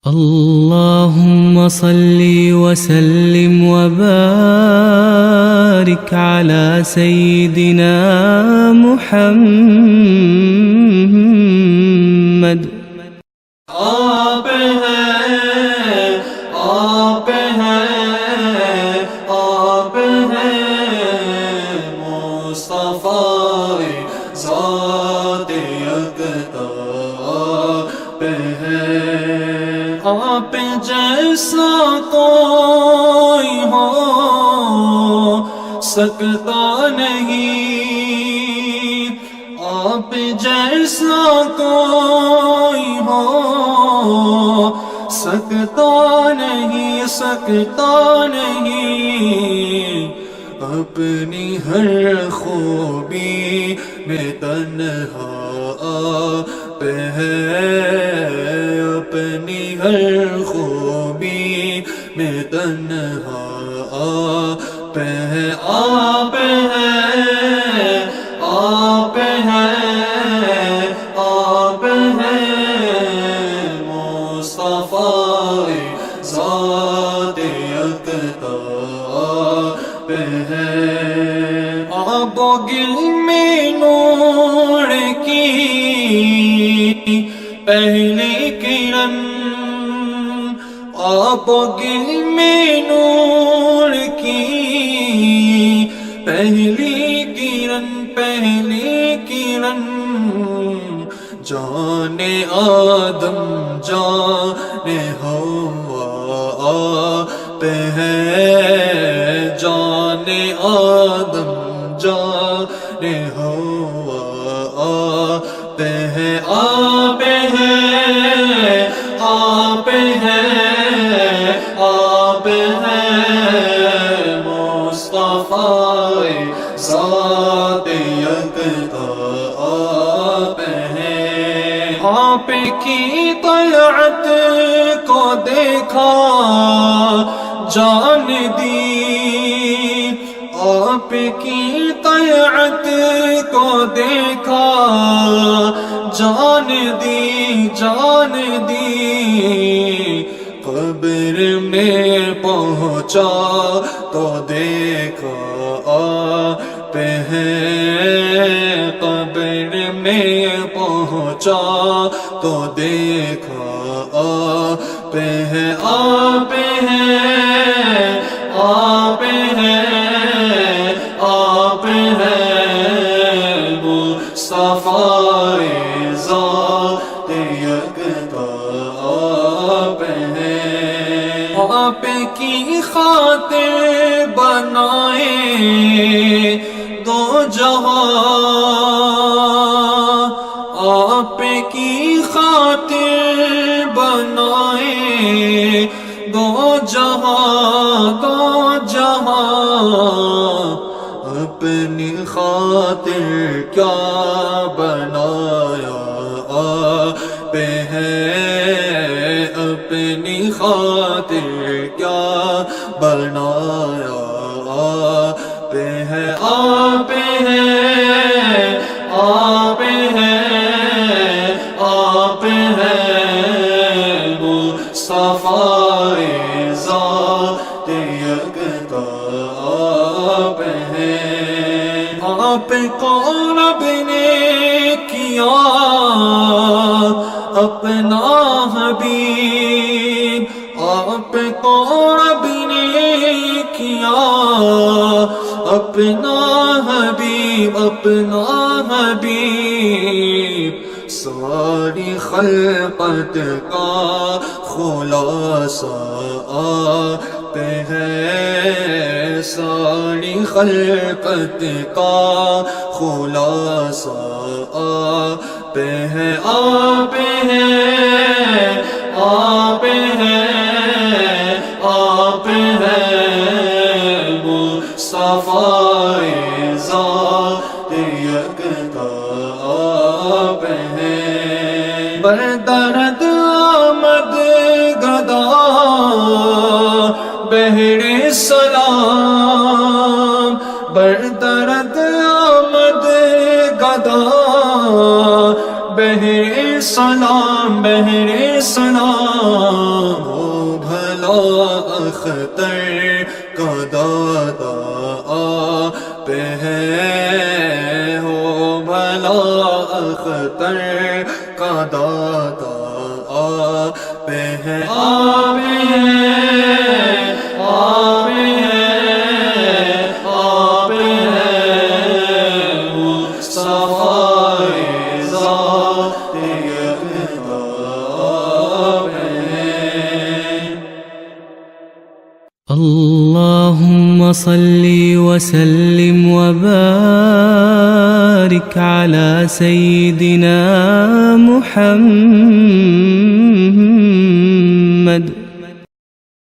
اللهم صل وسلم وبارك على سيدنا محمد. آپ ہیں آپ ہیں آپ ہیں مصطفیٰ ذات یکتا آپ ہیں. آپ جیسا کوئی ہو سکتا نہیں، آپ جیسا کوئی ہو سکتا نہیں. اپنی ہر خوبی میں تنہا آپ ہیں، اپنی ہر خوبی میں تنہا آپ ہیں. آپ ہیں آپ ہیں آپ ہیں مصطفیٰ ذات یکتا آپ ہیں. آب و گل میں نور کی پہلی کرن، آب و گل میں نور کی پہلی کرن، جان آدم جان حوا آپ ہیں، جان آدم جان حوا آپ ہیں. آپ ہیں آپ ہیں آپ ہیں مصطفیٰ ذات یکتا آپ ہیں. آپ کی طلعت کو دیکھا جان دی، آپ کی طلعت کو دیکھا جان دی. قبر میں پہنچا تو دیکھا آپ ہیں، قبر میں پہنچا تو دیکھا آپ ہیں. آپ ہیں آپ ہیں آپ ہیں مصطفیٰ ذات یکتا آپ ہیں. آپ کی خاطر بنائے دو جہاں، آپ کی خاطر بنائے دو جہاں. اپنی خاطر کیا بنایا آپ ہیں، اپنی خاطر کیا بنایا آپ ہیں. آپ ہیں آپ ہیں آپ ہیں مصطفیٰ ذات یکتا آپ ہیں. آپ کو رب نے کیا اپنا حبیب، آپ کو رب نے کیا اپنا حبیب، اپنا حبیب. ساری خلقت کا خلاصہ آپ ہیں، ساری خلقت کا خلاصہ آپ ہیں. آپ ہیں آپ ہیں آپ ہیں مصطفیٰ ذات یکتا آپ ہیں. بردرد آمد گدا بہر سلام، بردرد آمد گدا بہر سلام، بہر سلام. بھلا اختر کا دادا آپ ہے، ہو بھلا اختر کا دادا آپ ہے، آپ ہے، آپ ہے، آپ ہے، مصطفی ذات یکتا آپ ہے۔ اللهم صل وسلم وبارك على سيدنا محمد